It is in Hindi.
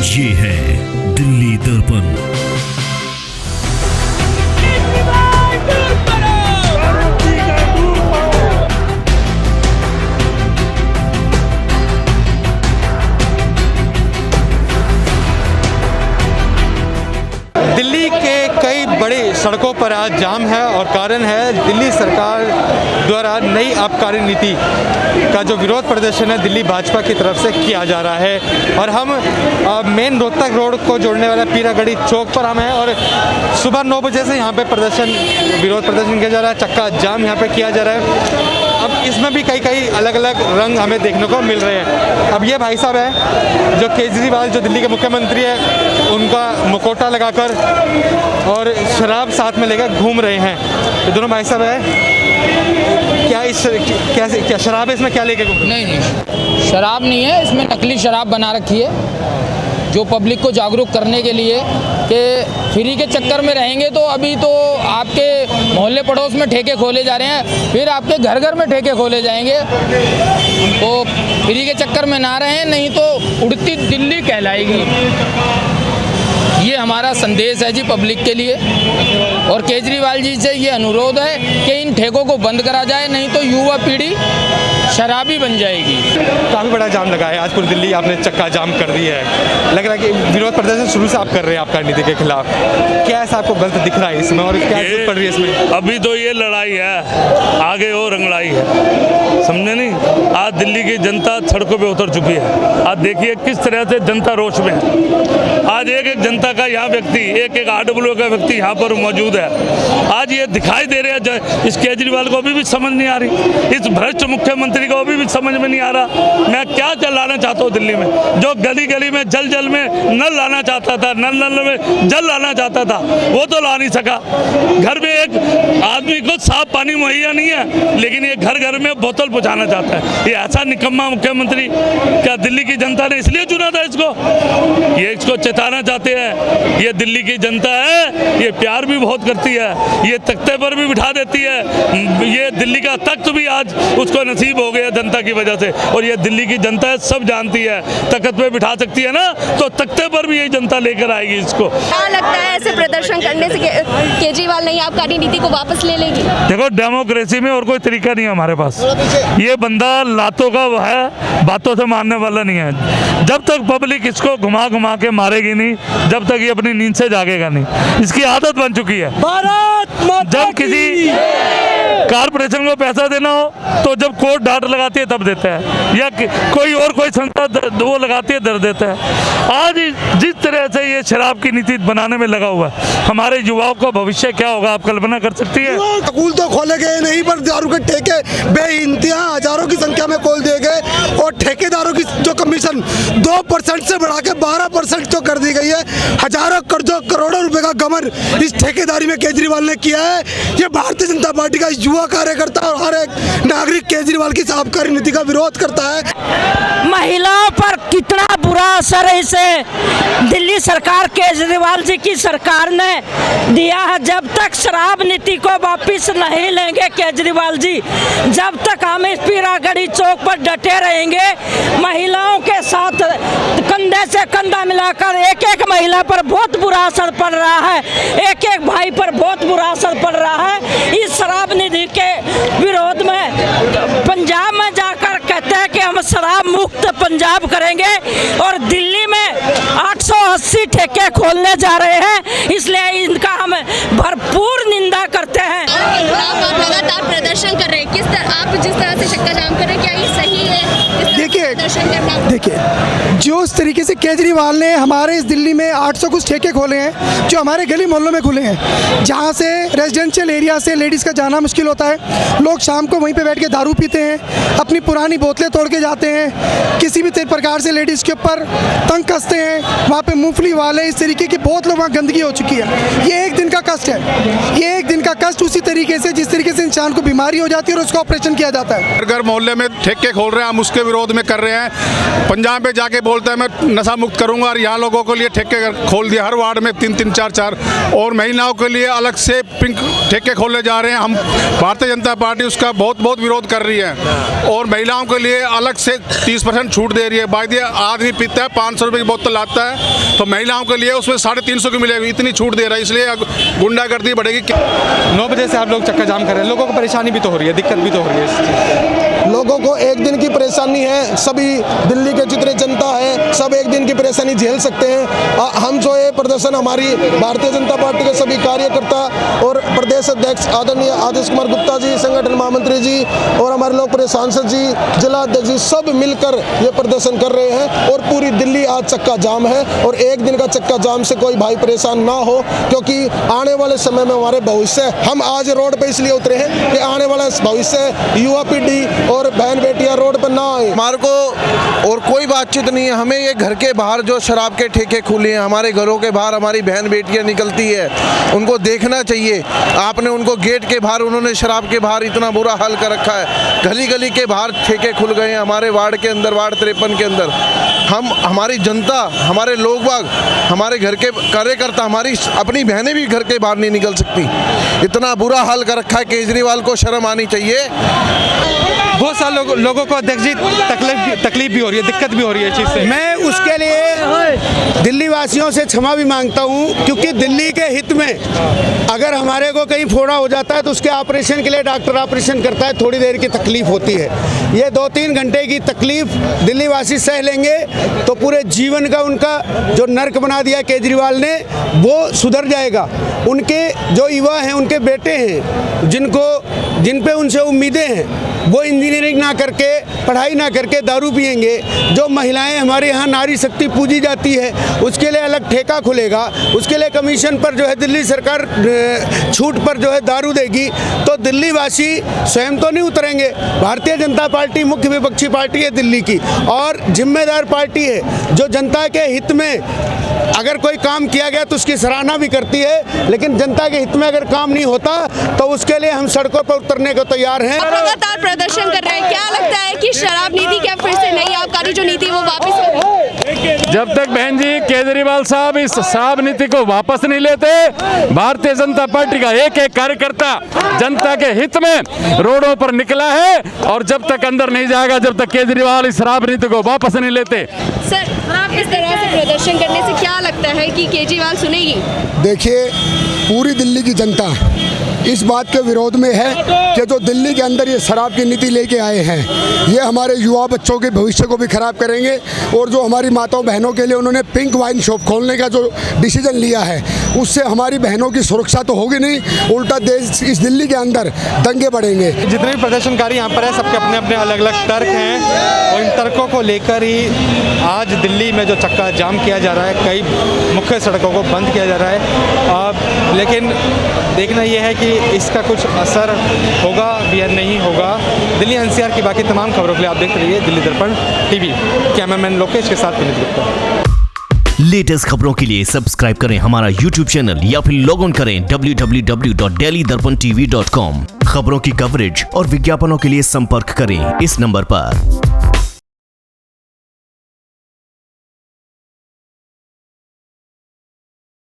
ये है दिल्ली दर्पण। दिल्ली के कई बड़ी सड़कों पर आज जाम है और कारण है दिल्ली सरकार द्वारा नई आबकारी नीति का जो विरोध प्रदर्शन है दिल्ली भाजपा की तरफ से किया जा रहा है। और हम मेन रोहतक रोड को जोड़ने वाला पीरागढ़ी चौक पर हम हैं और सुबह 9 बजे से यहाँ पे विरोध प्रदर्शन किया जा रहा है, चक्का जाम यहाँ पे किया जा रहा है। अब इसमें भी कई अलग अलग रंग हमें देखने को मिल रहे हैं। अब ये भाई साहब हैं जो केजरीवाल जो दिल्ली के मुख्यमंत्री है उनका मुखौटा लगाकर और शराब साथ में लेकर घूम रहे हैं। ये दोनों भाई साहब हैं, क्या शराब है इसमें, क्या लेके घूम रहे हैं? नहीं, शराब नहीं है, इसमें नकली शराब बना रखी है जो पब्लिक को जागरूक करने के लिए कि फ्री के चक्कर में रहेंगे तो अभी तो आपके मोहल्ले पड़ोस में ठेके खोले जा रहे हैं, फिर आपके घर घर में ठेके खोले जाएंगे। तो फ्री के चक्कर में ना रहें, नहीं तो उड़ती दिल्ली कहलाएगी। ये हमारा संदेश है जी पब्लिक के लिए। और केजरीवाल जी से ये अनुरोध है कि इन ठेकों को बंद करा जाए, नहीं तो युवा पीढ़ी शराबी बन जाएगी। काफ़ी बड़ा जाम लगा है आज पूरी दिल्ली, आपने चक्का जाम कर दी है। लग रहा है कि विरोध प्रदर्शन शुरू से आप कर रहे हैं आपका नीति के खिलाफ। क्या ऐसा आपको गलत दिख रहा है इसमें और क्या जरूरत पड़ रही है इसमें? अभी तो ये लड़ाई है, आगे और रंगड़ाई है, समझे नहीं। आज दिल्ली की जनता सड़कों पे उतर चुकी है। आज देखिए किस तरह से जनता रोष में है। आज एक एक जनता का यहाँ व्यक्ति, एक एक RWO का व्यक्ति यहाँ पर मौजूद है। आज ये दिखाई दे रहे हैं, इस केजरीवाल को अभी भी समझ नहीं आ रही, इस भ्रष्ट मुख्यमंत्री को अभी भी समझ में नहीं आ रहा मैं क्या चलाना चाहता हूँ दिल्ली में। जो गली गली में जल में नल लाना चाहता था, नल में जल लाना चाहता था, वो तो ला नहीं सका। घर में एक आदमी को साफ पानी मुहैया नहीं है, लेकिन ये घर घर में बोतल पहुँचाना चाहता है। ये ऐसा निकम्मा मुख्यमंत्री क्या दिल्ली की जनता ने इसलिए चुना था इसको? ये इसको चेताना चाहते हैं। ये दिल्ली की जनता है, ये प्यार भी बहुत करती है, ये तख्ते पर भी बिठा देती है। ये दिल्ली का तख्त भी आज उसको नसीब हो गया जनता की वजह से। और ये दिल्ली की जनता है, सब जानती है, तख्त पे बिठा सकती है ना, तो तख्ते पर भी यही जनता लेकर आएगी इसको। क्या लगता है ऐसे प्रदर्शन करने से केजरीवाल नई आबकारी नीति को वापस ले लेगी? देखो, डेमोक्रेसी में और कोई तरीका नहीं है हमारे पास। ये बंदा लातों का है, बातों से मारने वाला नहीं है। जब तक पब्लिक इसको घुमा घुमा के मारेगी नहीं, जब तक ये अपनी नींद से जागेगा नहीं। इसकी आदत बन चुकी है। जब किसी कारपोरेशन को पैसा देना हो तो जब कोर्ट डांट लगाती है तब देता है, या कोई संस्था वो लगाती है दर देता है। आज जिस तरह से ये शराब की नीति बनाने में लगा हुआ है, हमारे युवाओं का भविष्य क्या होगा आप कल्पना कर सकती है? स्कूल तो खोले गए नहीं, पर दारू के ठेके बेइंतहा हजारों की संख्या में खोल दिए गए और ठेकेदारों की जो कमीशन 2% से बढ़ा के 12% तो कर दी गई है। हजारों करोड़ों रुपए का गमन इस ठेकेदारी में केजरीवाल ने किया है। ये भारतीय जनता पार्टी का युवा कार्यकर्ता और हर एक नागरिक केजरीवाल की आबकारी नीति का विरोध करता है। महिलाओं पर कितना बुरा असर है इसे दिल्ली सरकार, केजरीवाल जी की सरकार ने दिया है। जब तक शराब नीति को वापस नहीं लेंगे केजरीवाल जी, जब तक हम इस पीरागढ़ी चौक पर डटे रहेंगे, महिलाओं के साथ कंधे से कंधा मिलाकर एक एक महिला पर बहुत बुरा असर पड़ रहा है, एक एक भाई पर बहुत बुरा असर पड़ रहा है। इस शराब नीति के विरोध में पंजाब में जाकर कहते हैं कि हम शराब मुक्त पंजाब करेंगे और दिल्ली में 880 ठेके खोलने जा रहे हैं, इसलिए इनका हम भरपूर निंदा करते हैं। आप लगातार प्रदर्शन कर रहे हैं, आप जिस तरह से चक्का जाम कर रहे हैं, क्या ये सही है? देखिए, जो इस तरीके से केजरीवाल ने हमारे इस दिल्ली में 800 कुछ ठेके खोले हैं जो हमारे गली मोहल्लों में खुले हैं, जहाँ से रेजिडेंशियल एरिया से लेडीज़ का जाना मुश्किल होता है। लोग शाम को वहीं पे बैठ के दारू पीते हैं, अपनी पुरानी बोतलें तोड़ के जाते हैं, किसी भी प्रकार से लेडीज़ के ऊपर तंग कसते हैं। वहाँ पे मूंगफली वाले, इस तरीके की बहुत लोग वहाँ गंदगी हो चुकी है। ये एक दिन का कष्ट है, ये एक दिन का कष्ट उसी तरीके से जिस तरीके से इंसान को बीमारी हो जाती है और उसका ऑपरेशन किया जाता है, घर मोहल्ले में ठेके खोल रहे हैं, हम उसके विरोध में कर रहे हैं। पंजाब में जाके बोलते हैं मैं नशा मुक्त करूंगा, और यहाँ लोगों के लिए ठेके खोल दिया, हर वार्ड में 3-3, 4-4, और महिलाओं के लिए अलग से पिंक ठेके खोलने जा रहे हैं। हम भारतीय जनता पार्टी उसका बहुत विरोध कर रही है, और महिलाओं के लिए अलग से 30% छूट दे रही है। बाकी आदमी पीता है 500 रुपये की बोतल लाता है, तो महिलाओं के लिए उसमें 350 की मिलेगी, इतनी छूट दे रहा है, इसलिए गुंडागर्दी बढ़ेगी। 9 बजे से आप लोग चक्का जाम कर रहे हैं, लोगों को परेशानी भी तो हो रही है, दिक्कत भी तो हो रही है इस चीज़ से। लोगों को एक दिन की परेशानी है, सभी दिल्ली के जितने जनता है सब एक दिन की परेशानी झेल सकते हैं। हम जो है प्रदर्शन हमारी भारतीय जनता पार्टी के सभी कार्यकर्ता और प्रदेश अध्यक्ष आदरणीय आदेश कुमार गुप्ता जी, संगठन महामंत्री जी और हमारे लोकप्रिय सांसद जी, जिला अध्यक्ष जी, सब मिलकर ये प्रदर्शन कर रहे हैं। और पूरी दिल्ली आज चक्का जाम है, और एक दिन का चक्का जाम से कोई भाई परेशान ना हो, क्योंकि आने वाले समय में हमारे भविष्य, हम आज रोड पे इसलिए उतरे हैं कि आने वाला भविष्य युवा पीढ़ी और बहन बेटियां रोड पर ना आए। हमारे को और कोई बातचीत नहीं है, हमें ये घर के बाहर जो शराब के ठेके खुले हैं, हमारे घरों के बाहर हमारी बहन बेटियां निकलती है, उनको देखना चाहिए। आपने उनको गेट के बाहर, उन्होंने शराब के बाहर इतना बुरा हाल कर रखा है, गली गली के बाहर ठेके खुल गए हैं हमारे वार्ड के अंदर, वार्ड 53 के अंदर। हमारी जनता, हमारे लोग बाग, हमारे घर के कार्यकर्ता, हमारी अपनी बहनें भी घर के बाहर नहीं निकल सकती, इतना बुरा हाल कर रखा है। केजरीवाल को शर्म आनी चाहिए। बहुत सारे लोगों को अध्यक्ष जी तकलीफ भी हो रही है, दिक्कत भी हो रही है इस चीज़ से। मैं उसके लिए दिल्ली वासियों से क्षमा भी मांगता हूं, क्योंकि दिल्ली के हित में अगर हमारे को कहीं फोड़ा हो जाता है तो उसके ऑपरेशन के लिए डॉक्टर ऑपरेशन करता है, थोड़ी देर की तकलीफ होती है। ये 2-3 घंटे की तकलीफ दिल्ली वासी सह लेंगे तो पूरे जीवन का उनका जो नर्क बना दिया केजरीवाल ने वो सुधर जाएगा। उनके जो युवा हैं, उनके बेटे हैं, जिन पे उनसे उम्मीदें हैं, वो इंजीनियरिंग ना करके, पढ़ाई ना करके दारू पिएंगे। जो महिलाएं हमारे यहाँ नारी शक्ति पूजी जाती है, उसके लिए अलग ठेका खुलेगा, उसके लिए कमीशन पर जो है दिल्ली सरकार छूट पर जो है दारू देगी, तो दिल्ली वासी स्वयं तो नहीं उतरेंगे। भारतीय जनता पार्टी मुख्य विपक्षी पार्टी है दिल्ली की, और जिम्मेदार पार्टी है, जो जनता के हित में अगर कोई काम किया गया तो उसकी सराहना भी करती है, लेकिन जनता के हित में अगर काम नहीं होता तो उसके लिए हम सड़कों पर उतरने को तैयार हैं। आप लगातार प्रदर्शन कर रहे हैं, क्या लगता है कि शराब नीति क्या फिर से नई आबकारी जो नीति वो वापस होगी? जब तक बहन जी केजरीवाल साहब इस शराब नीति को वापस नहीं लेते, भारतीय जनता पार्टी का एक कार्यकर्ता जनता के हित में रोडों पर निकला है, और जब तक अंदर नहीं जाएगा, जब तक केजरीवाल इस शराब नीति को वापस नहीं लेते। सर, इस तरह से प्रदर्शन करने से क्या लगता है कि केजरीवाल सुनेगी? देखिए, पूरी दिल्ली की जनता इस बात के विरोध में है कि जो दिल्ली के अंदर ये शराब की नीति लेके आए हैं, ये हमारे युवा बच्चों के भविष्य को भी खराब करेंगे। और जो हमारी माताओं बहनों के लिए उन्होंने पिंक वाइन शॉप खोलने का जो डिसीजन लिया है, उससे हमारी बहनों की सुरक्षा तो होगी नहीं, उल्टा देश इस दिल्ली के अंदर दंगे बढ़ेंगे। जितने भी प्रदर्शनकारी यहाँ पर है, सबके अपने अपने अलग अलग तर्क हैं, और इन तर्कों को लेकर ही आज दिल्ली में जो चक्का जाम किया जा रहा है, कई मुख्य सड़कों को बंद किया जा रहा है। लेकिन देखना यह है कि इसका कुछ असर होगा या नहीं होगा। दिल्ली एनसीआर की बाकी तमाम खबरों के लिए आप देखते रहिए दिल्ली दर्पण टीवी। कैमरामैन लोकेश के साथ विनीत गुप्ता। लेटेस्ट खबरों के लिए सब्सक्राइब करें हमारा YouTube चैनल या फिर लॉग ऑन करें www.delhidarpantv.com। खबरों की कवरेज और विज्ञापनों के लिए संपर्क करें इस नंबर पर।